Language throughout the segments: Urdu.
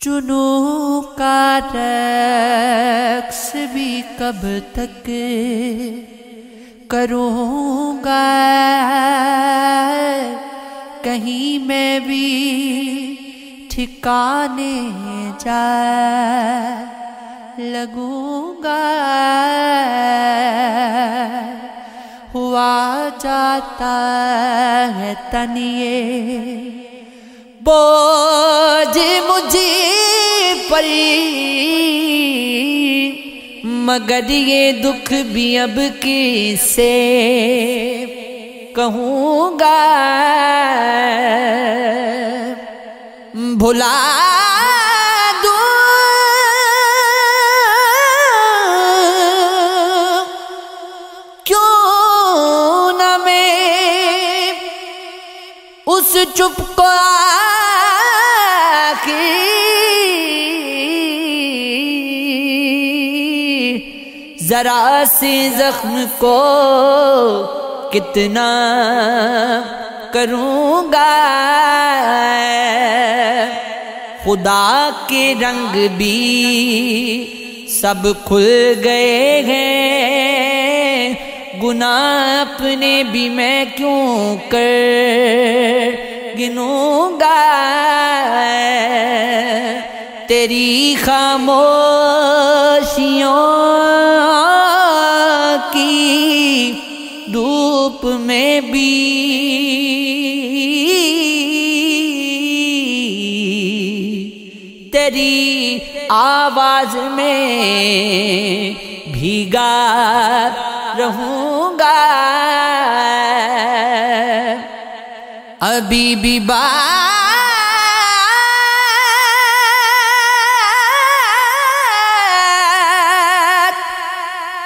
جنوں کا رقص بھی کب تک کروں گا، کہیں میں بھی ٹھکانے جا لگوں گا۔ ہوا جاتا ہے تن یہ بوجھ مجھے پر، مگر یہ دکھ بھی اب کسے کہوں گا۔ بھلا دوں کیوں نہ میں اس چپ کو ذرا سی زخم کو کتنا کروں گا۔ خدا کے رنگ بھی سب کھل گئے ہیں، گناہ اپنے بھی میں کیوں کر گنوں گا۔ تیری خاموشیوں کی دھوپ میں بھی تیری آواز میں بھیگا رہوں گا۔ ابھی بھی بات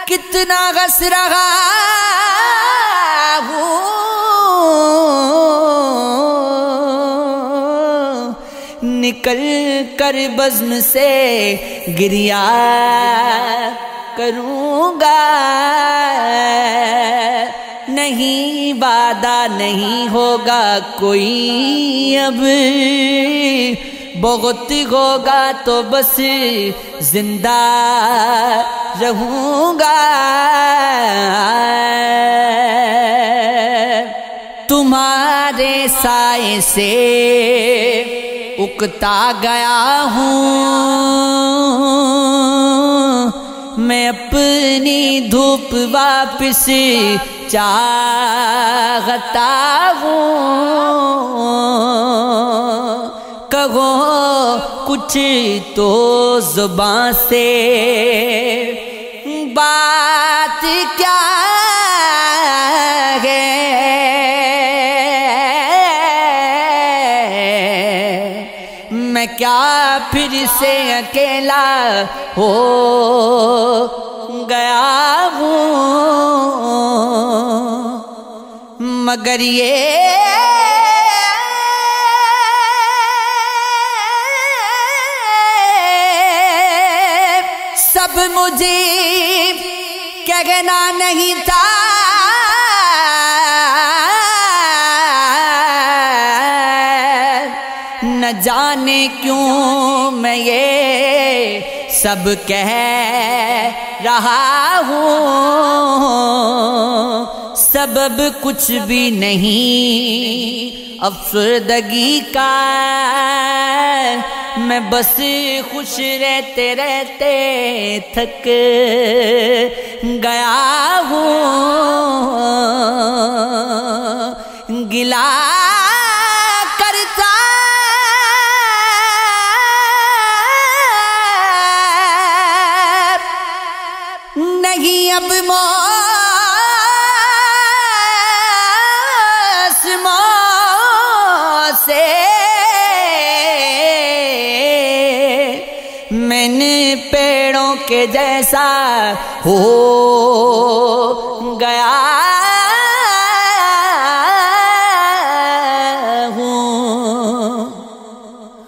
کتنا غس رہا ہوں، نکل کر بزم سے گریہ کروں گا۔ نہیں وعدہ نہیں ہوگا کوئی اب، بہت ہوگا تو بس زندہ رہوں گا۔ تمہارے سائے سے اکتا گیا ہوں، میں اپنی دھوپ واپس چاہتا ہوں۔ کہو کچھ تو زبان سے، بات کیا ہے میں کیا پھر سے اکیلا ہو گیا ہوں، مگر یہ سب مجھے کہنا نہیں تھا، نہ جانے کیوں میں یہ سب کہہ رہا ہوں۔ سبب کچھ بھی نہیں افسردگی کا، میں بس خوش رہتے رہتے تھک گیا ہوں۔ گلہ کرتا نہیں اب موسموں سے، میں نے پیڑوں کے جیسا ہو گیا ہوں۔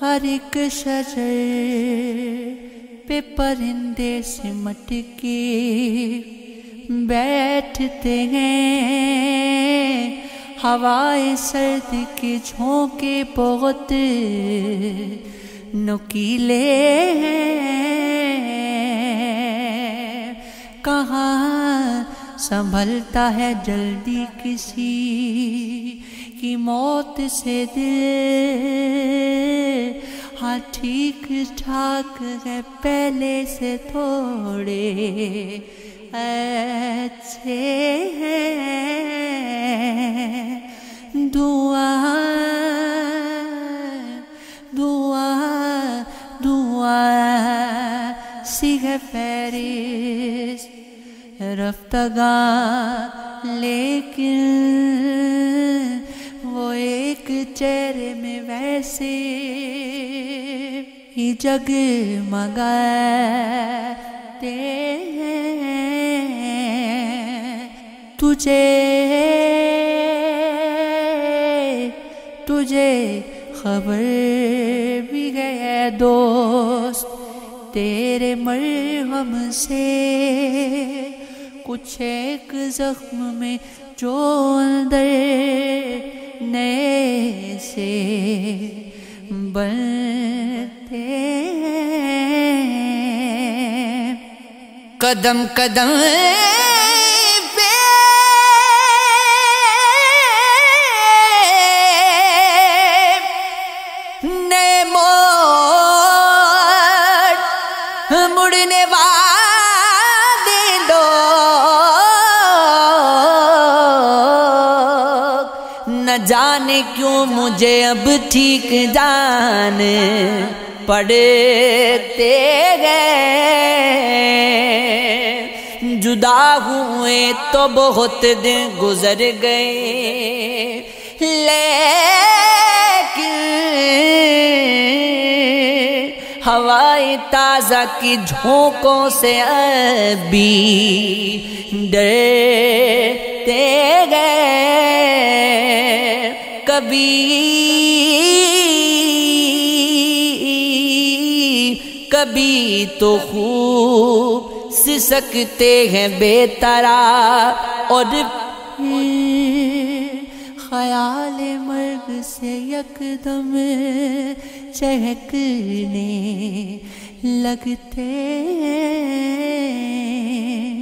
ہر ایک شجر پہ پرندے سمٹ کے بیٹھتے ہیں، ہوائے سرد کے جھونکے بہت نکیلے ہیں، کہاں سنبھلتا ہے جلدی کسی کی موت سے دل، ہاں ٹھیک ٹھاک ہے پہلے سے تھوڑے اچھے ہیں، دعا سی ہے فہرست رفتگاں، لیکن وہ ایک چہرے میں ویسے ہی جگمگاتے ہیں، تجھے خبر بھی ہے دوست تیرے مرہم سے، کچھ ایک زخم میں جو اندر نئے سے بنتے ہیں، قدم قدم پہ نئے مڑنے والے لوگ، نہ جانے کیوں مجھے اب ٹھیک جان پڑتے گئے، جدا ہوئے تو بہت دن گزر گئے، لیکن ہوائے تازہ کی جھونکوں سے ابھی ڈرتے گئے، کبھی تو خوب سسکتے ہیں بے طرح، اور خیال مرگ سے یکدم چہکنے لگتے ہیں۔